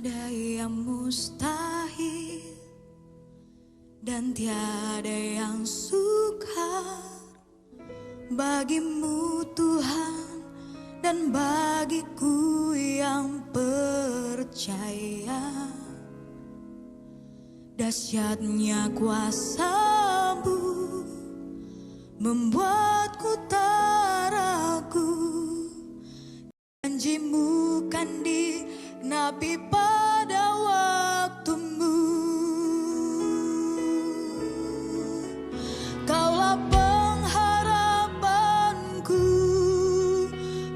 Tiada yang mustahil dan tiada yang sukar bagimu Tuhan, dan bagiku yang percaya. Dahsyatnya kuasa-Mu membuatku tak ragu. Janji-Mu kan digenapi pada waktu-Mu. Kaulah pengharapanku,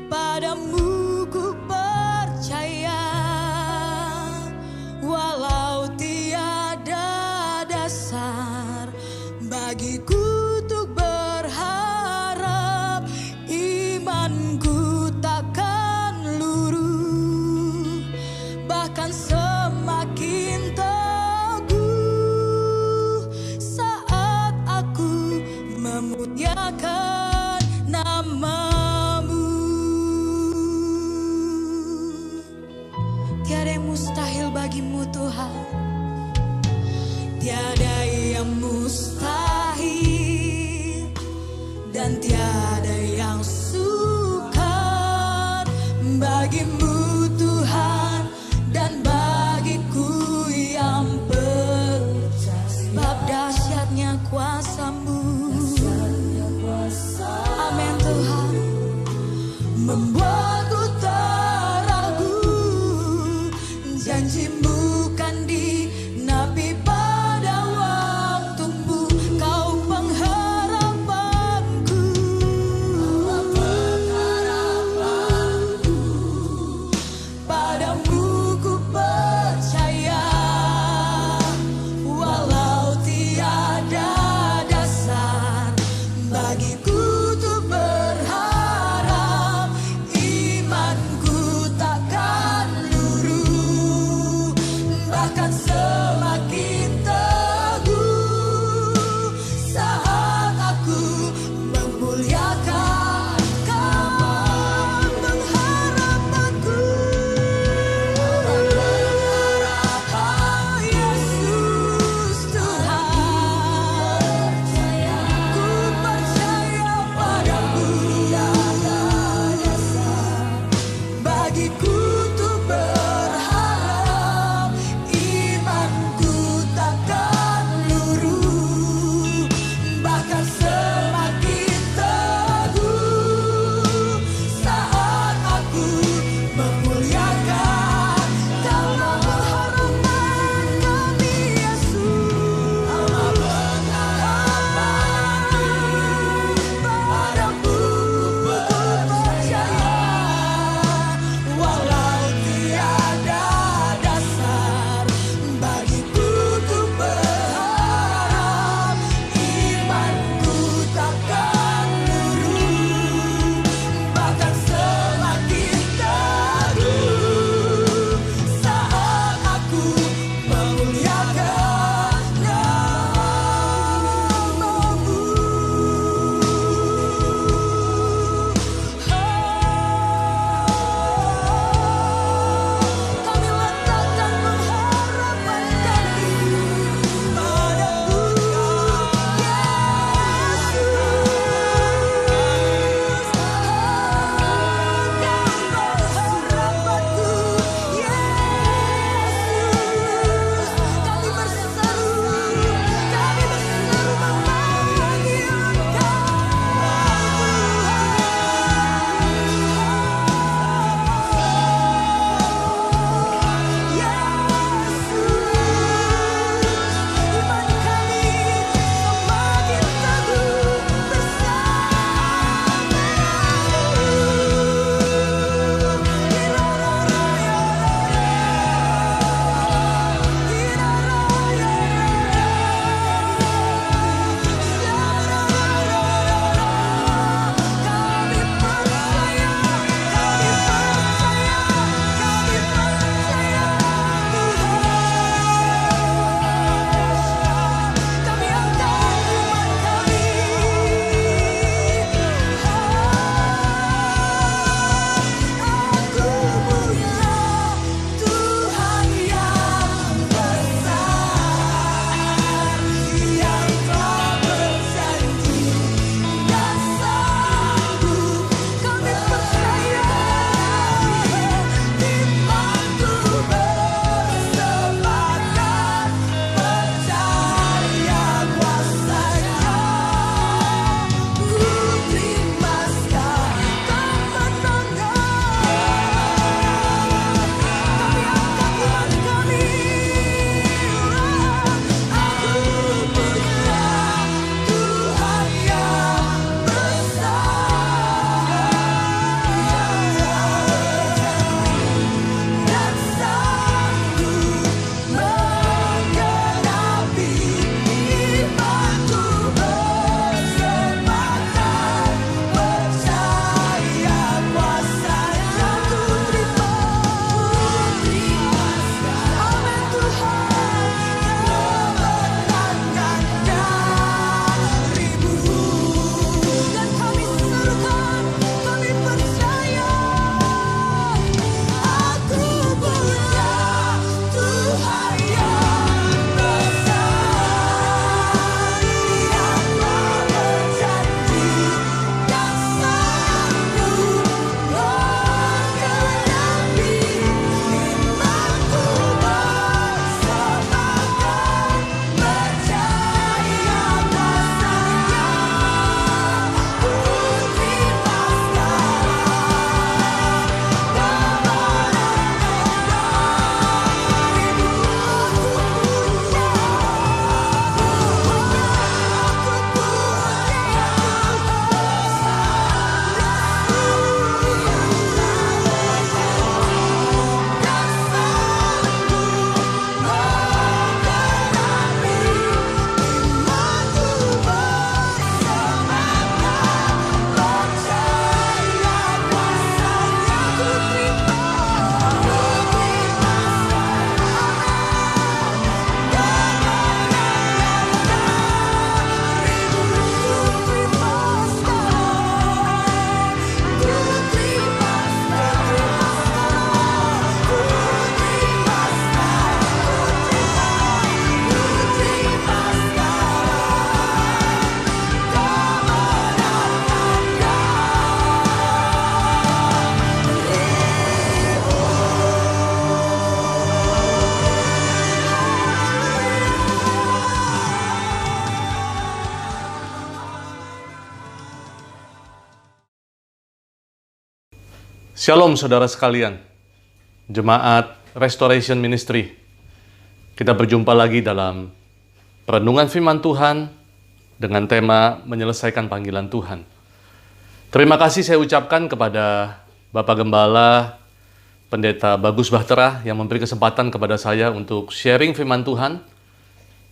padamu ku percaya. Walau tiada dasar bagiku untuk berharap, imanku takkan luruh, bahkan semakin teguh saat aku memuliakan nama-Mu. Tiada yang mustahil bagimu Tuhan, tiada yang mustahil dan tiada yang sukar bagimu Tuhan, dan bagiku yang percaya. Sebab dahsyatnya kuasa-Mu, amin Tuhan, membuatku tak ragu. Janji-Mu kan digenapi pada waktu-Mu. Kau pengharapanku, padamu ku percaya. Walau tiada dasar bagiku untuk berharap, imanku takkan luruh, Shalom saudara sekalian, Jemaat Restoration Ministry. Kita berjumpa lagi dalam perenungan firman Tuhan dengan tema menyelesaikan panggilan Tuhan. Terima kasih saya ucapkan kepada Bapak Gembala, Pendeta Bagus Bahtera yang memberi kesempatan kepada saya untuk sharing firman Tuhan.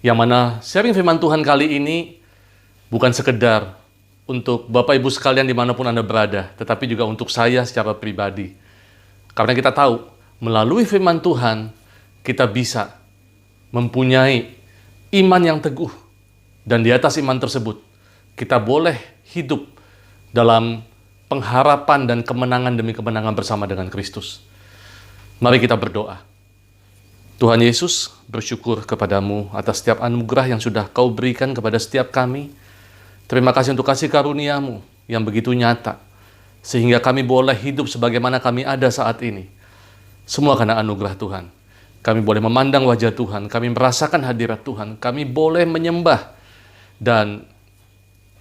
Yang mana sharing firman Tuhan kali ini bukan sekedar untuk Bapak Ibu sekalian dimanapun Anda berada, tetapi juga untuk saya secara pribadi. Karena kita tahu, melalui firman Tuhan, kita bisa mempunyai iman yang teguh. Dan di atas iman tersebut, kita boleh hidup dalam pengharapan dan kemenangan demi kemenangan bersama dengan Kristus. Mari kita berdoa. Tuhan Yesus, bersyukur kepadamu atas setiap anugerah yang sudah Kau berikan kepada setiap kami. Terima kasih untuk kasih karunia-Mu yang begitu nyata, sehingga kami boleh hidup sebagaimana kami ada saat ini. Semua karena anugerah Tuhan. Kami boleh memandang wajah Tuhan, kami merasakan hadirat Tuhan, kami boleh menyembah dan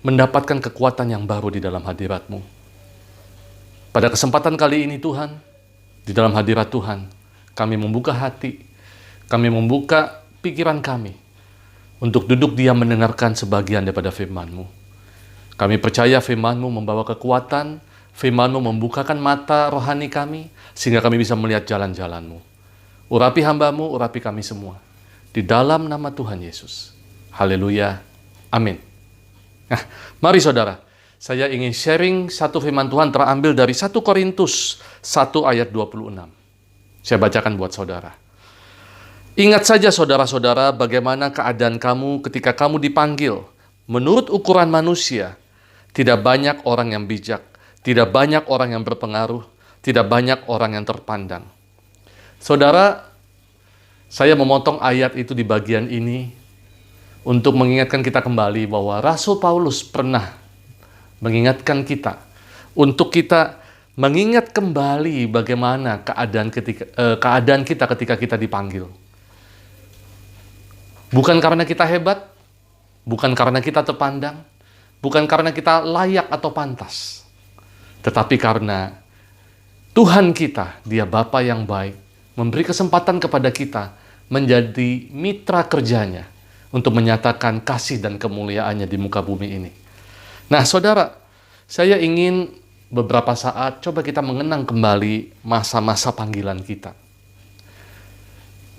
mendapatkan kekuatan yang baru di dalam hadirat-Mu. Pada kesempatan kali ini Tuhan, di dalam hadirat Tuhan, kami membuka hati, kami membuka pikiran kami, untuk duduk diam mendengarkan sebagian daripada firman-Mu. Kami percaya firman-Mu membawa kekuatan, firman-Mu membukakan mata rohani kami, sehingga kami bisa melihat jalan-jalan-Mu. Urapi hamba-Mu, urapi kami semua. Di dalam nama Tuhan Yesus. Haleluya. Amin. Nah, mari saudara, saya ingin sharing satu firman Tuhan terambil dari 1 Korintus 1 ayat 26. Saya bacakan buat saudara. Ingat saja saudara-saudara bagaimana keadaan kamu ketika kamu dipanggil. Menurut ukuran manusia, tidak banyak orang yang bijak, tidak banyak orang yang berpengaruh, tidak banyak orang yang terpandang. Saudara, saya memotong ayat itu di bagian ini untuk mengingatkan kita kembali bahwa Rasul Paulus pernah mengingatkan kita untuk kita mengingat kembali bagaimana keadaan kita ketika kita dipanggil. Bukan karena kita hebat, bukan karena kita terpandang, bukan karena kita layak atau pantas, tetapi karena Tuhan kita, Dia Bapa yang baik, memberi kesempatan kepada kita menjadi mitra kerjanya untuk menyatakan kasih dan kemuliaannya di muka bumi ini. Nah, saudara, saya ingin beberapa saat coba kita mengenang kembali masa-masa panggilan kita.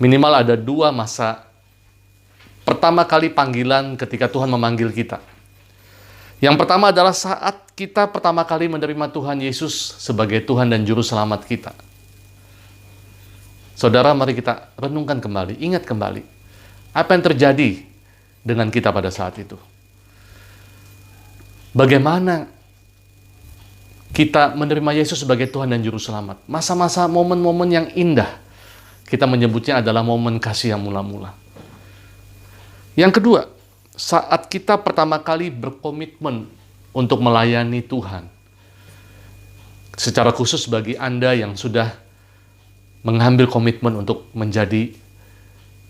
Minimal ada 2 masa. Pertama kali panggilan ketika Tuhan memanggil kita. Yang pertama adalah saat kita pertama kali menerima Tuhan Yesus sebagai Tuhan dan Juru Selamat kita. Saudara, mari kita renungkan kembali, ingat kembali. Apa yang terjadi dengan kita pada saat itu? Bagaimana kita menerima Yesus sebagai Tuhan dan Juru Selamat? Masa-masa momen-momen yang indah. Kita menyebutnya adalah momen kasih yang mula-mula. Yang kedua, saat kita pertama kali berkomitmen untuk melayani Tuhan. Secara khusus bagi Anda yang sudah mengambil komitmen untuk menjadi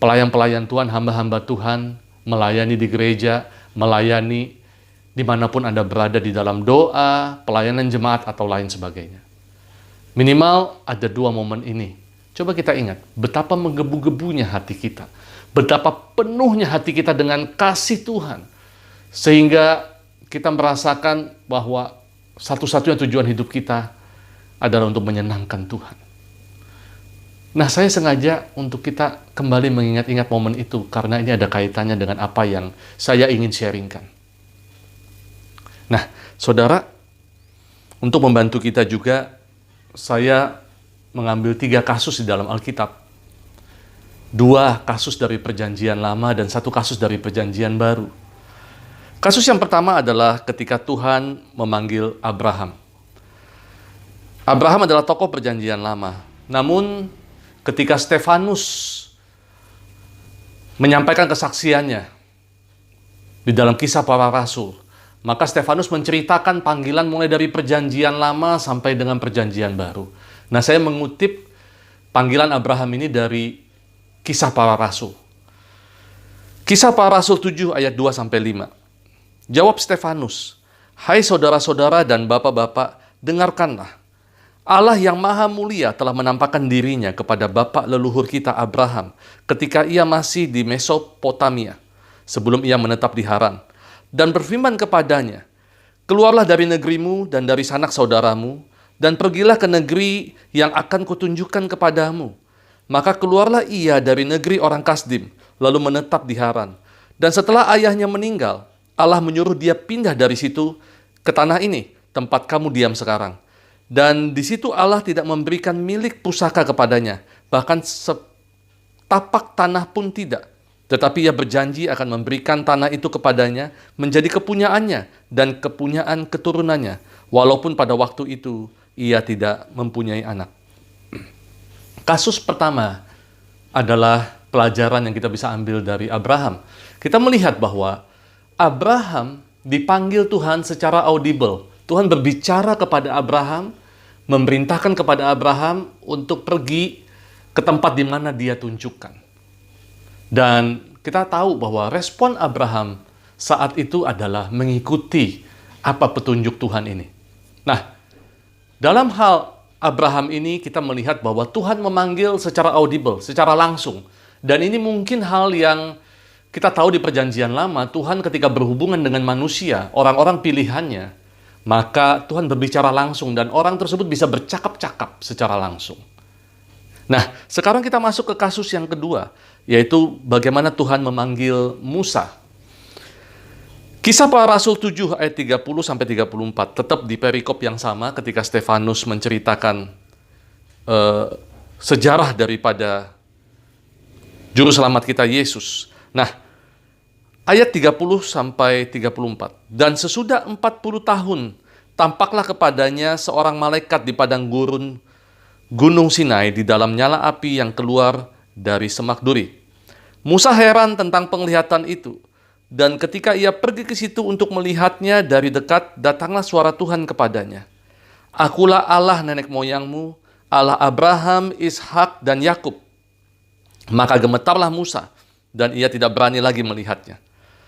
pelayan-pelayan Tuhan, hamba-hamba Tuhan, melayani di gereja, melayani dimanapun Anda berada di dalam doa, pelayanan jemaat, atau lain sebagainya. Minimal ada 2 momen ini. Coba kita ingat, betapa menggebu-gebunya hati kita. Betapa penuhnya hati kita dengan kasih Tuhan. Sehingga kita merasakan bahwa satu-satunya tujuan hidup kita adalah untuk menyenangkan Tuhan. Nah, saya sengaja untuk kita kembali mengingat-ingat momen itu, karena ini ada kaitannya dengan apa yang saya ingin sharingkan. Nah, saudara, untuk membantu kita juga, saya mengambil 3 kasus di dalam Alkitab. 2 kasus dari Perjanjian Lama dan 1 kasus dari Perjanjian Baru. Kasus yang pertama adalah ketika Tuhan memanggil Abraham. Abraham adalah tokoh Perjanjian Lama. Namun, ketika Stefanus menyampaikan kesaksiannya di dalam Kisah Para Rasul, maka Stefanus menceritakan panggilan mulai dari Perjanjian Lama sampai dengan Perjanjian Baru. Nah, saya mengutip panggilan Abraham ini dari Kisah Para Rasul. Kisah Para Rasul 7 ayat 2-5. Jawab Stefanus, "Hai saudara-saudara dan bapak-bapak, dengarkanlah. Allah yang maha mulia telah menampakkan dirinya kepada bapak leluhur kita Abraham ketika ia masih di Mesopotamia, sebelum ia menetap di Haran, dan berfirman kepadanya, "Keluarlah dari negerimu dan dari sanak saudaramu, dan pergilah ke negeri yang akan kutunjukkan kepadamu." Maka keluarlah ia dari negeri orang Kasdim, lalu menetap di Haran. Dan setelah ayahnya meninggal, Allah menyuruh dia pindah dari situ ke tanah ini, tempat kamu diam sekarang. Dan di situ Allah tidak memberikan milik pusaka kepadanya, bahkan setapak tanah pun tidak. Tetapi ia berjanji akan memberikan tanah itu kepadanya menjadi kepunyaannya dan kepunyaan keturunannya, walaupun pada waktu itu ia tidak mempunyai anak. Kasus pertama adalah pelajaran yang kita bisa ambil dari Abraham. Kita melihat bahwa Abraham dipanggil Tuhan secara audible. Tuhan berbicara kepada Abraham, memerintahkan kepada Abraham untuk pergi ke tempat di mana dia tunjukkan. Dan kita tahu bahwa respon Abraham saat itu adalah mengikuti apa petunjuk Tuhan ini. Nah, dalam hal Abraham ini kita melihat bahwa Tuhan memanggil secara audible, secara langsung. Dan ini mungkin hal yang kita tahu di Perjanjian Lama, Tuhan ketika berhubungan dengan manusia, orang-orang pilihannya, maka Tuhan berbicara langsung dan orang tersebut bisa bercakap-cakap secara langsung. Nah, sekarang kita masuk ke kasus yang kedua, yaitu bagaimana Tuhan memanggil Musa. Kisah Para Rasul 7 ayat 30-34, tetap di perikop yang sama ketika Stefanus menceritakan sejarah daripada Juru Selamat kita Yesus. Nah, ayat 30-34. Dan sesudah 40 tahun, tampaklah kepadanya seorang malaikat di padang gurun Gunung Sinai di dalam nyala api yang keluar dari semak duri. Musa heran tentang penglihatan itu. Dan ketika ia pergi ke situ untuk melihatnya dari dekat, datanglah suara Tuhan kepadanya. "Akulah Allah nenek moyangmu, Allah Abraham, Ishak, dan Yakub." Maka gemetarlah Musa, dan ia tidak berani lagi melihatnya.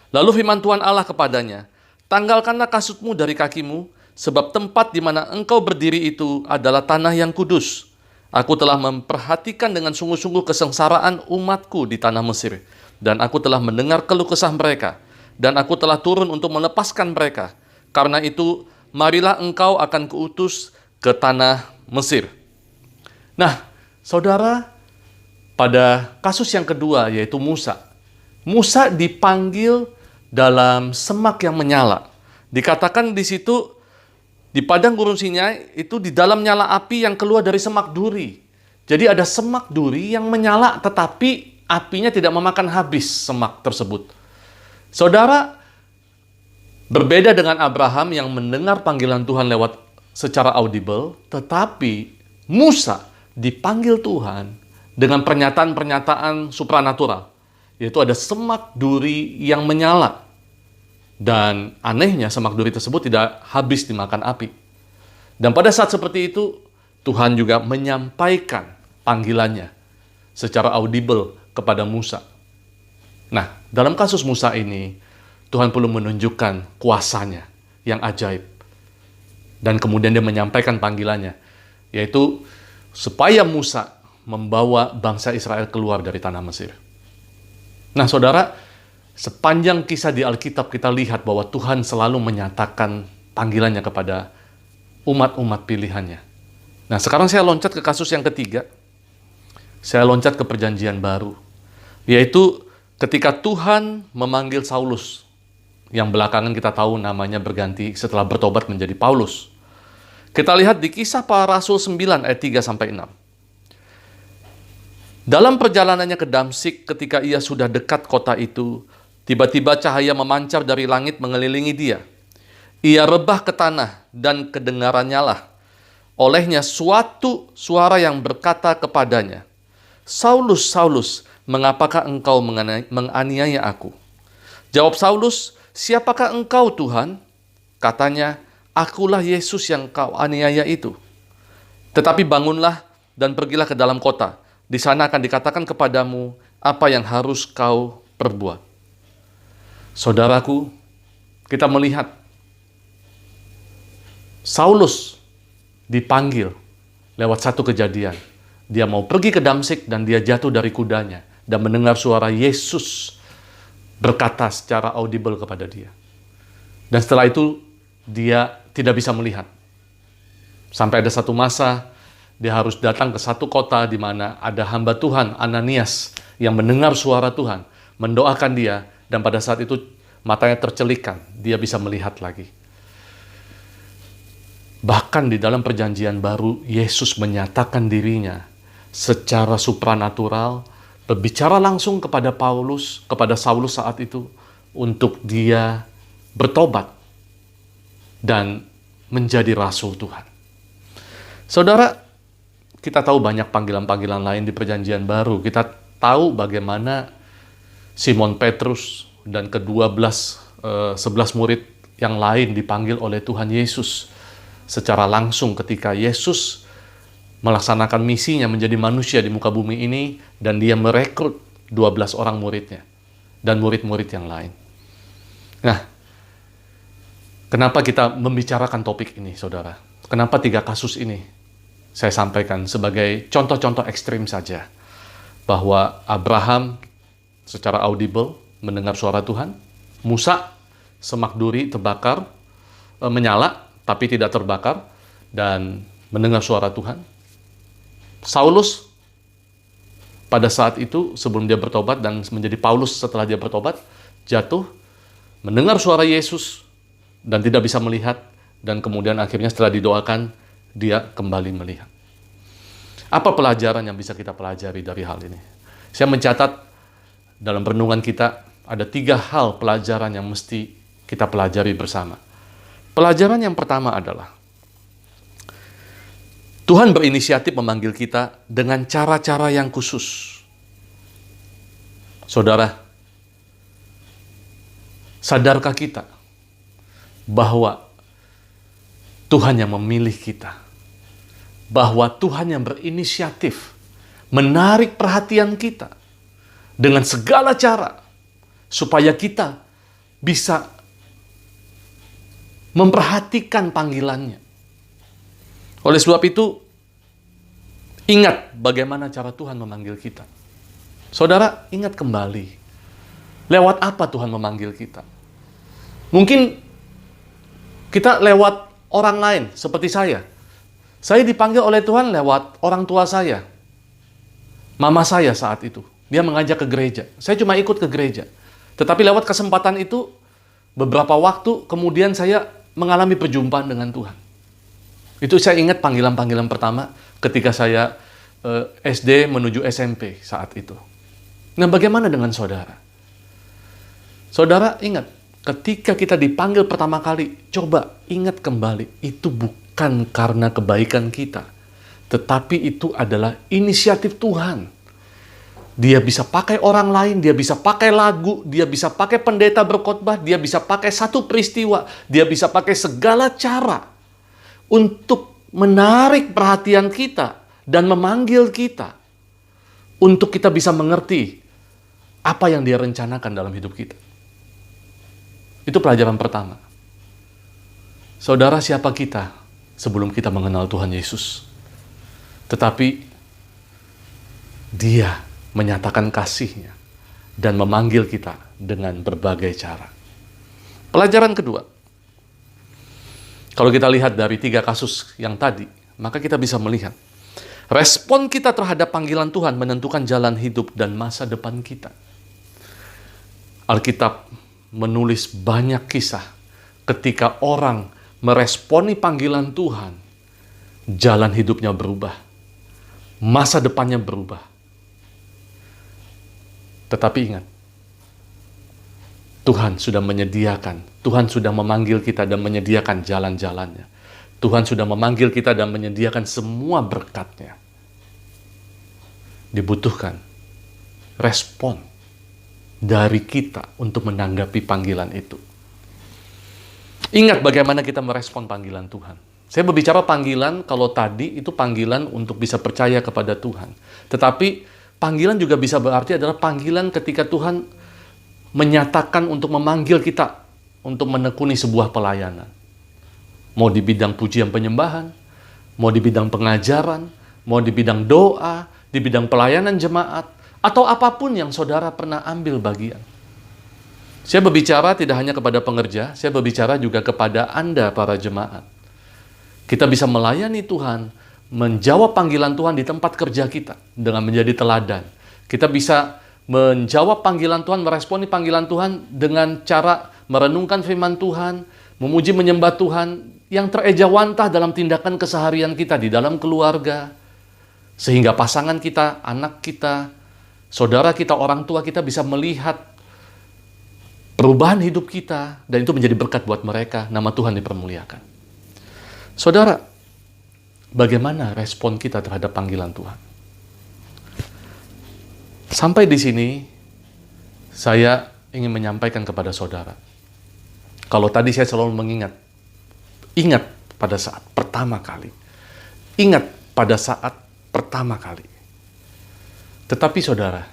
Lalu firman Tuhan Allah kepadanya, "Tanggalkanlah kasutmu dari kakimu, sebab tempat di mana engkau berdiri itu adalah tanah yang kudus. Aku telah memperhatikan dengan sungguh-sungguh kesengsaraan umatku di tanah Mesir, dan aku telah mendengar keluh kesah mereka, dan aku telah turun untuk melepaskan mereka. Karena itu, marilah engkau akan kuutus ke tanah Mesir." Nah, saudara, pada kasus yang kedua yaitu Musa. Musa dipanggil dalam semak yang menyala. Dikatakan di situ, di padang gurun Sinai, itu di dalam nyala api yang keluar dari semak duri. Jadi ada semak duri yang menyala, tetapi apinya tidak memakan habis semak tersebut. Saudara, berbeda dengan Abraham yang mendengar panggilan Tuhan lewat secara audible, tetapi Musa dipanggil Tuhan dengan pernyataan-pernyataan supranatural. Yaitu ada semak duri yang menyala. Dan anehnya semak duri tersebut tidak habis dimakan api. Dan pada saat seperti itu, Tuhan juga menyampaikan panggilannya secara audible kepada Musa. Nah, dalam kasus Musa ini, Tuhan perlu menunjukkan kuasanya yang ajaib. Dan kemudian dia menyampaikan panggilannya, yaitu supaya Musa membawa bangsa Israel keluar dari tanah Mesir. Nah, saudara, sepanjang kisah di Alkitab kita lihat bahwa Tuhan selalu menyatakan panggilannya kepada umat-umat pilihannya. Nah, sekarang saya loncat ke kasus yang ketiga. Saya loncat ke Perjanjian Baru, yaitu ketika Tuhan memanggil Saulus, yang belakangan kita tahu namanya berganti setelah bertobat menjadi Paulus. Kita lihat di Kisah Para Rasul 9 ayat 3-6. Dalam perjalanannya ke Damsyik, ketika ia sudah dekat kota itu, tiba-tiba cahaya memancar dari langit mengelilingi dia. Ia rebah ke tanah, dan kedengarannya lah olehnya suatu suara yang berkata kepadanya, "Saulus, Saulus, mengapakah engkau menganiaya aku?" Jawab Saulus, "Siapakah engkau, Tuhan?" Katanya, "Akulah Yesus yang kau aniaya itu. Tetapi bangunlah dan pergilah ke dalam kota. Di sana akan dikatakan kepadamu apa yang harus kau perbuat." Saudaraku, kita melihat Saulus dipanggil lewat satu kejadian. Dia mau pergi ke Damsyik dan dia jatuh dari kudanya dan mendengar suara Yesus berkata secara audible kepada dia. Dan setelah itu dia tidak bisa melihat. Sampai ada satu masa dia harus datang ke satu kota di mana ada hamba Tuhan, Ananias, yang mendengar suara Tuhan, mendoakan dia, dan pada saat itu matanya tercelikan, dia bisa melihat lagi. Bahkan di dalam perjanjian baru, Yesus menyatakan dirinya secara supranatural, berbicara langsung kepada Saulus saat itu, untuk dia bertobat dan menjadi rasul Tuhan. Saudara, kita tahu banyak panggilan-panggilan lain di perjanjian baru. Kita tahu bagaimana Simon Petrus dan ke-11 murid yang lain dipanggil oleh Tuhan Yesus secara langsung ketika Yesus melaksanakan misinya menjadi manusia di muka bumi ini, dan dia merekrut 12 orang muridnya dan murid-murid yang lain. Nah, kenapa kita membicarakan topik ini, saudara? Kenapa 3 kasus ini saya sampaikan sebagai contoh-contoh ekstrim saja, bahwa Abraham secara audible mendengar suara Tuhan, Musa semak duri terbakar, menyala tapi tidak terbakar dan mendengar suara Tuhan. Saulus pada saat itu sebelum dia bertobat dan menjadi Paulus setelah dia bertobat, jatuh, mendengar suara Yesus dan tidak bisa melihat, dan kemudian akhirnya setelah didoakan dia kembali melihat. Apa pelajaran yang bisa kita pelajari dari hal ini? Saya mencatat dalam renungan kita ada 3 hal pelajaran yang mesti kita pelajari bersama. Pelajaran yang pertama adalah Tuhan berinisiatif memanggil kita dengan cara-cara yang khusus. Saudara, sadarkah kita bahwa Tuhan yang memilih kita? Bahwa Tuhan yang berinisiatif menarik perhatian kita dengan segala cara supaya kita bisa memperhatikan panggilannya. Oleh sebab itu, ingat bagaimana cara Tuhan memanggil kita. Saudara, ingat kembali, lewat apa Tuhan memanggil kita? Mungkin kita lewat orang lain, seperti saya. Saya dipanggil oleh Tuhan lewat orang tua saya. Mama saya saat itu, dia mengajak ke gereja. Saya cuma ikut ke gereja. Tetapi lewat kesempatan itu, beberapa waktu kemudian saya mengalami perjumpaan dengan Tuhan. Itu saya ingat panggilan-panggilan pertama ketika saya SD menuju SMP saat itu. Nah, bagaimana dengan saudara? Saudara ingat, ketika kita dipanggil pertama kali, coba ingat kembali, itu bukan karena kebaikan kita, tetapi itu adalah inisiatif Tuhan. Dia bisa pakai orang lain, dia bisa pakai lagu, dia bisa pakai pendeta berkhotbah, dia bisa pakai satu peristiwa, dia bisa pakai segala cara untuk menarik perhatian kita dan memanggil kita untuk kita bisa mengerti apa yang dia rencanakan dalam hidup kita. Itu pelajaran pertama. Saudara, siapa kita sebelum kita mengenal Tuhan Yesus? Tetapi Dia menyatakan kasih-Nya dan memanggil kita dengan berbagai cara. Pelajaran kedua, kalau kita lihat dari 3 kasus yang tadi, maka kita bisa melihat respon kita terhadap panggilan Tuhan menentukan jalan hidup dan masa depan kita. Alkitab menulis banyak kisah ketika orang meresponi panggilan Tuhan, jalan hidupnya berubah, masa depannya berubah. Tetapi ingat, Tuhan sudah menyediakan, Tuhan sudah memanggil kita dan menyediakan jalan-jalannya. Tuhan sudah memanggil kita dan menyediakan semua berkat-Nya. Dibutuhkan respon dari kita untuk menanggapi panggilan itu. Ingat bagaimana kita merespon panggilan Tuhan. Saya berbicara panggilan, kalau tadi itu panggilan untuk bisa percaya kepada Tuhan. Tetapi panggilan juga bisa berarti adalah panggilan ketika Tuhan menyatakan untuk memanggil kita untuk menekuni sebuah pelayanan. Mau di bidang pujian penyembahan, mau di bidang pengajaran, mau di bidang doa, di bidang pelayanan jemaat, atau apapun yang saudara pernah ambil bagian. Saya berbicara tidak hanya kepada pengerja, saya berbicara juga kepada Anda para jemaat. Kita bisa melayani Tuhan, menjawab panggilan Tuhan di tempat kerja kita dengan menjadi teladan. Kita bisa menjawab panggilan Tuhan, meresponi panggilan Tuhan dengan cara merenungkan firman Tuhan, memuji menyembah Tuhan yang terejawantah dalam tindakan keseharian kita di dalam keluarga, sehingga pasangan kita, anak kita, saudara kita, orang tua kita bisa melihat perubahan hidup kita, dan itu menjadi berkat buat mereka. Nama Tuhan dipermuliakan. Saudara, bagaimana respon kita terhadap panggilan Tuhan? Sampai di sini, saya ingin menyampaikan kepada saudara. Kalau tadi saya selalu ingat pada saat pertama kali. Ingat pada saat pertama kali. Tetapi saudara,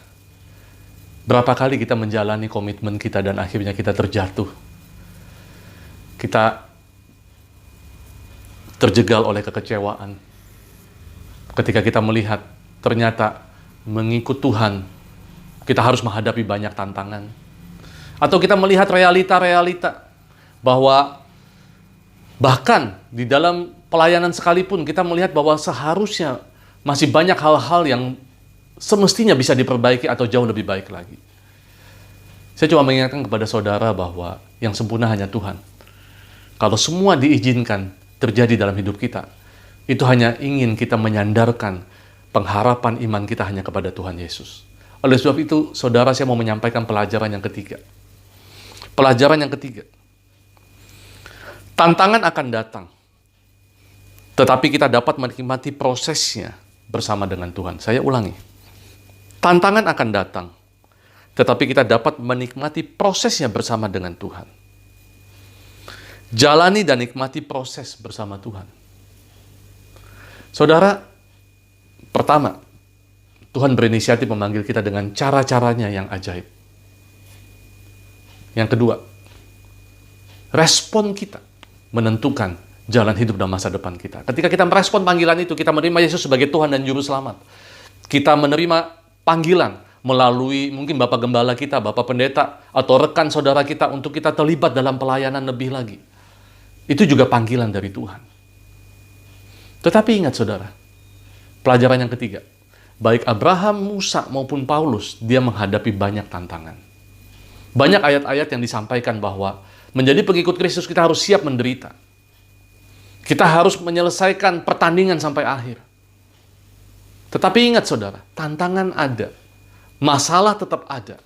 berapa kali kita menjalani komitmen kita dan akhirnya kita terjatuh. Kita terjegal oleh kekecewaan. Ketika kita melihat ternyata mengikut Tuhan, kita harus menghadapi banyak tantangan. Atau kita melihat realita-realita bahwa bahkan di dalam pelayanan sekalipun kita melihat bahwa seharusnya masih banyak hal-hal yang semestinya bisa diperbaiki atau jauh lebih baik lagi. Saya cuma mengingatkan kepada saudara bahwa yang sempurna hanya Tuhan. Kalau semua diizinkan terjadi dalam hidup kita, itu hanya ingin kita menyandarkan pengharapan iman kita hanya kepada Tuhan Yesus. Oleh sebab itu, saudara, saya mau menyampaikan pelajaran yang ketiga. Pelajaran yang ketiga. Tantangan akan datang, tetapi kita dapat menikmati prosesnya bersama dengan Tuhan. Saya ulangi. Tantangan akan datang, tetapi kita dapat menikmati prosesnya bersama dengan Tuhan. Jalani dan nikmati proses bersama Tuhan. Saudara, pertama, Tuhan berinisiatif memanggil kita dengan cara-caranya yang ajaib. Yang kedua, respon kita menentukan jalan hidup dan masa depan kita. Ketika kita merespon panggilan itu, kita menerima Yesus sebagai Tuhan dan Juru Selamat. Kita menerima panggilan melalui mungkin Bapak Gembala kita, Bapak Pendeta, atau rekan saudara kita untuk kita terlibat dalam pelayanan lebih lagi. Itu juga panggilan dari Tuhan. Tetapi ingat saudara, pelajaran yang ketiga, baik Abraham, Musa, maupun Paulus, dia menghadapi banyak tantangan. Banyak ayat-ayat yang disampaikan bahwa menjadi pengikut Kristus kita harus siap menderita. Kita harus menyelesaikan pertandingan sampai akhir. Tetapi ingat saudara, tantangan ada. Masalah tetap ada.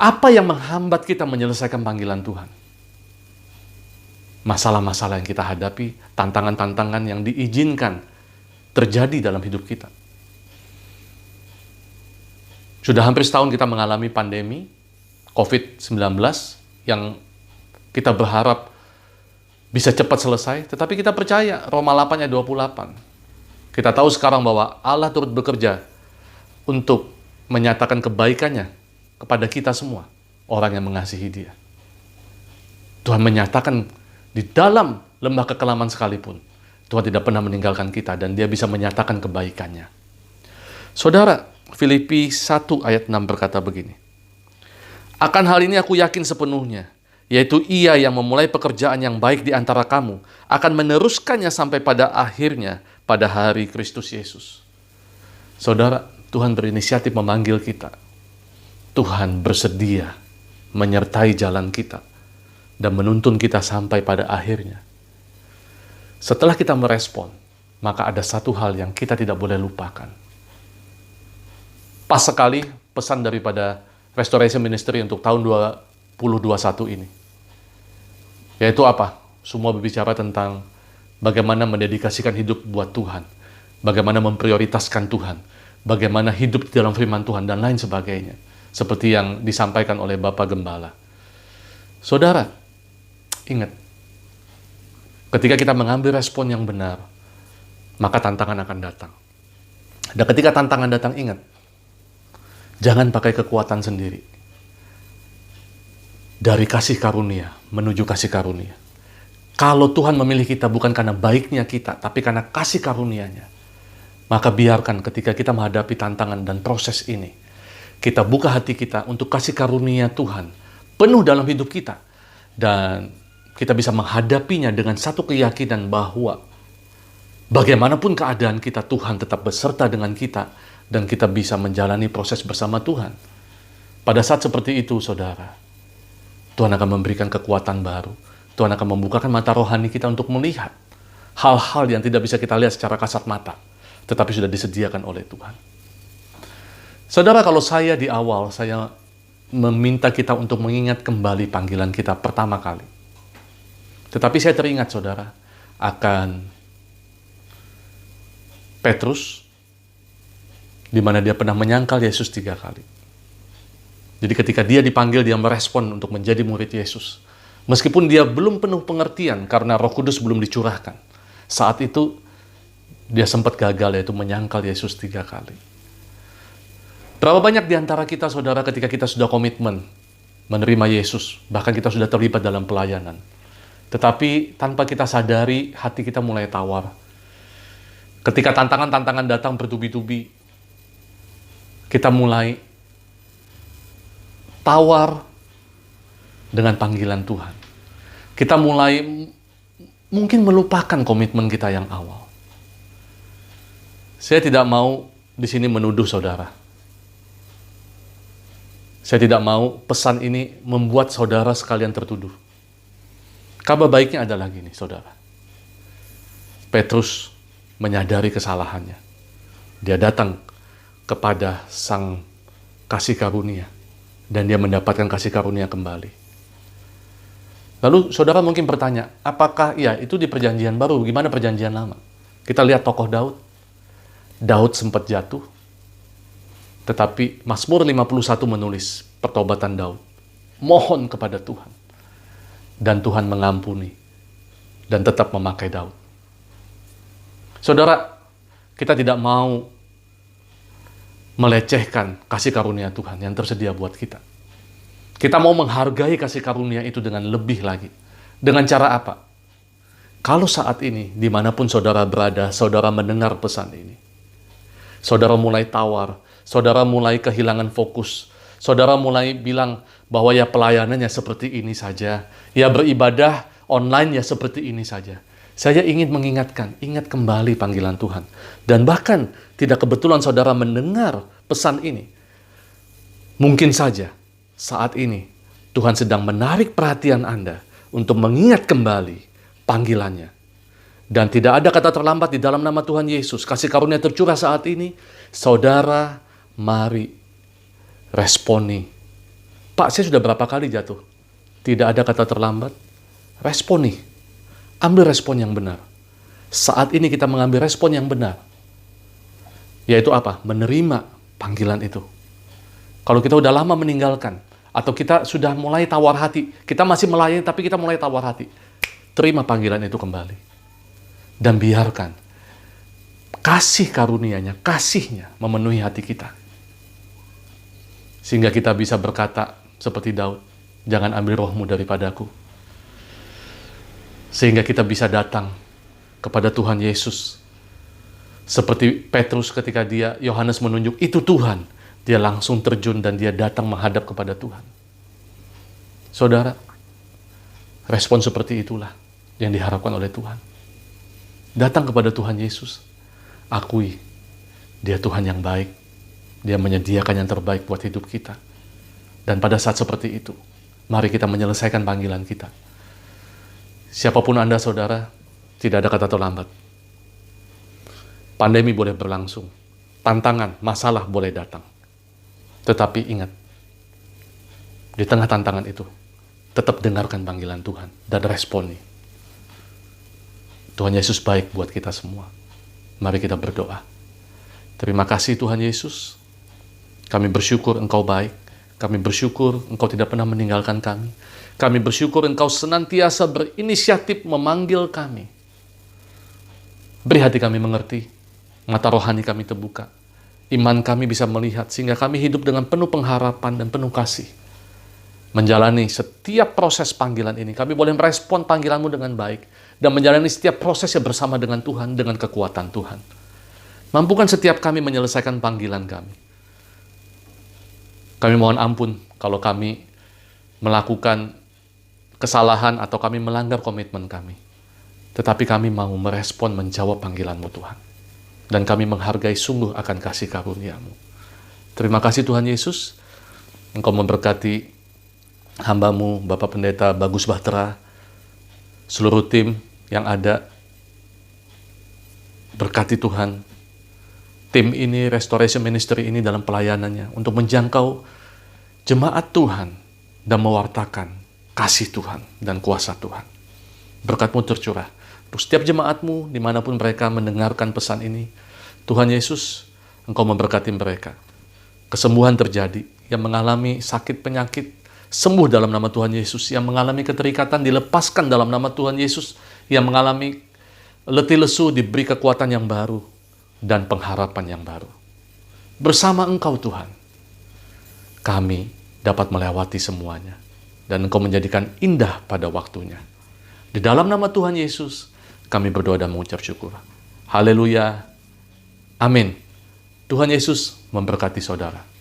Apa yang menghambat kita menyelesaikan panggilan Tuhan? Masalah-masalah yang kita hadapi, tantangan-tantangan yang diizinkan terjadi dalam hidup kita. Sudah hampir setahun kita mengalami pandemi COVID-19 yang kita berharap bisa cepat selesai, tetapi kita percaya Roma 8 ayat 28. Kita tahu sekarang bahwa Allah turut bekerja untuk menyatakan kebaikannya kepada kita semua, orang yang mengasihi Dia. Tuhan menyatakan di dalam lembah kekelaman sekalipun, Tuhan tidak pernah meninggalkan kita dan Dia bisa menyatakan kebaikannya. Saudara, Filipi 1 ayat 6 berkata begini, akan hal ini aku yakin sepenuhnya, yaitu Ia yang memulai pekerjaan yang baik di antara kamu, akan meneruskannya sampai pada akhirnya, pada hari Kristus Yesus. Saudara, Tuhan berinisiatif memanggil kita. Tuhan bersedia menyertai jalan kita dan menuntun kita sampai pada akhirnya. Setelah kita merespon, maka ada satu hal yang kita tidak boleh lupakan. Pas sekali pesan daripada Restoration Ministry untuk tahun 2021 ini. Yaitu apa? Semua berbicara tentang bagaimana mendedikasikan hidup buat Tuhan, bagaimana memprioritaskan Tuhan, bagaimana hidup di dalam firman Tuhan, dan lain sebagainya. Seperti yang disampaikan oleh Bapak Gembala. Saudara, ingat, ketika kita mengambil respon yang benar, maka tantangan akan datang. Dan ketika tantangan datang, ingat, jangan pakai kekuatan sendiri. Dari kasih karunia menuju kasih karunia. Kalau Tuhan memilih kita bukan karena baiknya kita, tapi karena kasih karunia-Nya, maka biarkan ketika kita menghadapi tantangan dan proses ini, kita buka hati kita untuk kasih karunia Tuhan penuh dalam hidup kita. Dan kita bisa menghadapinya dengan satu keyakinan bahwa bagaimanapun keadaan kita, Tuhan tetap beserta dengan kita, dan kita bisa menjalani proses bersama Tuhan. Pada saat seperti itu, saudara, Tuhan akan memberikan kekuatan baru. Tuhan akan membukakan mata rohani kita untuk melihat hal-hal yang tidak bisa kita lihat secara kasat mata, tetapi sudah disediakan oleh Tuhan. Saudara, kalau saya di awal, saya meminta kita untuk mengingat kembali panggilan kita pertama kali. Tetapi saya teringat, saudara, akan Petrus, di mana dia pernah menyangkal Yesus 3 kali. Jadi ketika dia dipanggil, dia merespon untuk menjadi murid Yesus. Meskipun dia belum penuh pengertian karena Roh Kudus belum dicurahkan. Saat itu dia sempat gagal, yaitu menyangkal Yesus 3 kali. Berapa banyak di antara kita, saudara, ketika kita sudah komitmen menerima Yesus, bahkan kita sudah terlibat dalam pelayanan, tetapi tanpa kita sadari hati kita mulai tawar. Ketika tantangan-tantangan datang bertubi-tubi, kita mulai tawar dengan panggilan Tuhan. Kita mulai mungkin melupakan komitmen kita yang awal. Saya tidak mau di sini menuduh saudara. Saya tidak mau pesan ini membuat saudara sekalian tertuduh. Kabar baiknya adalah gini, saudara. Petrus menyadari kesalahannya. Dia datang kepada Sang Kasih Karunia, dan dia mendapatkan kasih karunia kembali. Lalu saudara mungkin bertanya, apakah ya itu di perjanjian baru, gimana perjanjian lama? Kita lihat tokoh Daud. Daud sempat jatuh, tetapi Mazmur 51 menulis pertobatan Daud. Mohon kepada Tuhan. Dan Tuhan mengampuni dan tetap memakai Daud. Saudara, kita tidak mau melecehkan kasih karunia Tuhan yang tersedia buat kita. Kita mau menghargai kasih karunia itu dengan lebih lagi. Dengan cara apa? Kalau saat ini, dimanapun saudara berada, saudara mendengar pesan ini, saudara mulai tawar, saudara mulai kehilangan fokus, saudara mulai bilang bahwa ya pelayanannya seperti ini saja, ya beribadah online ya seperti ini saja. Saya ingin mengingatkan, ingat kembali panggilan Tuhan. Dan bahkan tidak kebetulan saudara mendengar pesan ini, mungkin saja saat ini Tuhan sedang menarik perhatian Anda untuk mengingat kembali panggilannya. Dan tidak ada kata terlambat di dalam nama Tuhan Yesus. Kasih karunia tercurah saat ini. Saudara, mari responi. Pak, saya sudah berapa kali jatuh? Tidak ada kata terlambat. Responi. Ambil respon yang benar. Saat ini kita mengambil respon yang benar. Yaitu apa? Menerima panggilan itu. Kalau kita udah lama meninggalkan, atau kita sudah mulai tawar hati, kita masih melayani tapi kita mulai tawar hati, terima panggilan itu kembali. Dan biarkan kasih karunia-Nya, kasih-Nya memenuhi hati kita. Sehingga kita bisa berkata seperti Daud, jangan ambil rohmu daripadaku. Sehingga kita bisa datang kepada Tuhan Yesus. Seperti Petrus ketika Yohanes menunjuk, itu Tuhan. Dia langsung terjun dan dia datang menghadap kepada Tuhan. Saudara, respon seperti itulah yang diharapkan oleh Tuhan. Datang kepada Tuhan Yesus. Akui, dia Tuhan yang baik. Dia menyediakan yang terbaik buat hidup kita. Dan pada saat seperti itu, mari kita menyelesaikan panggilan kita. Siapapun Anda, saudara, tidak ada kata terlambat. Pandemi boleh berlangsung. Tantangan, masalah boleh datang. Tetapi ingat, di tengah tantangan itu, tetap dengarkan panggilan Tuhan dan responi. Tuhan Yesus baik buat kita semua. Mari kita berdoa. Terima kasih Tuhan Yesus. Kami bersyukur Engkau baik. Kami bersyukur Engkau tidak pernah meninggalkan kami. Kami bersyukur Engkau senantiasa berinisiatif memanggil kami. Beri hati kami mengerti. Mata rohani kami terbuka. Iman kami bisa melihat sehingga kami hidup dengan penuh pengharapan dan penuh kasih. menjalani setiap proses panggilan ini. Kami boleh merespon panggilan-Mu dengan baik dan menjalani setiap prosesnya bersama dengan Tuhan, dengan kekuatan Tuhan. Mampukan setiap kami menyelesaikan panggilan kami. Kami mohon ampun kalau kami melakukan kesalahan atau kami melanggar komitmen kami. Tetapi kami mau merespon, menjawab panggilan-Mu Tuhan. Dan kami menghargai sungguh akan kasih karunia-Mu. Terima kasih Tuhan Yesus. Engkau memberkati hamba-Mu, Bapak Pendeta Bagus Bahtera, seluruh tim yang ada. Berkati Tuhan, tim ini, Restoration Ministry ini dalam pelayanannya, untuk menjangkau jemaat Tuhan dan mewartakan kasih Tuhan dan kuasa Tuhan. Berkat-Mu tercurah untuk setiap jemaat-Mu, dimanapun mereka mendengarkan pesan ini. Tuhan Yesus, Engkau memberkati mereka. Kesembuhan terjadi, yang mengalami sakit penyakit, sembuh dalam nama Tuhan Yesus. Yang mengalami keterikatan, dilepaskan dalam nama Tuhan Yesus. Yang mengalami letih lesu, diberi kekuatan yang baru dan pengharapan yang baru. Bersama Engkau Tuhan, kami dapat melewati semuanya. Dan Engkau menjadikan indah pada waktunya. Di dalam nama Tuhan Yesus, kami berdoa dan mengucap syukur. Haleluya. Amin. Tuhan Yesus memberkati saudara.